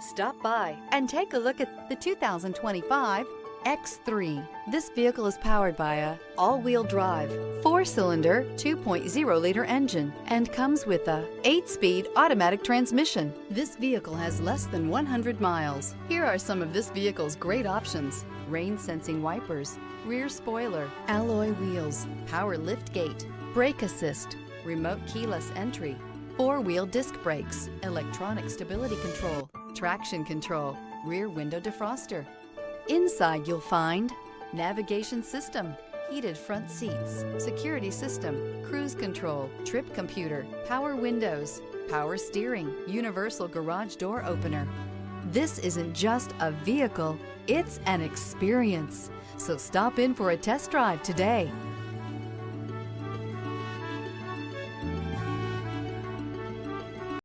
Stop by and take a look at the 2025 X3. This vehicle is powered by a all-wheel drive, 4-cylinder, 2.0-liter engine and comes with a 8-speed automatic transmission. This vehicle has less than 100 miles. Here are some of this vehicle's great options: rain-sensing wipers, rear spoiler, alloy wheels, power liftgate, brake assist, remote keyless entry, 4-wheel disc brakes, electronic stability control, traction control, rear window defroster. Inside you'll find navigation system, heated front seats, security system, cruise control, trip computer, power windows, power steering, universal garage door opener. This isn't just a vehicle, it's an experience. So stop in for a test drive today.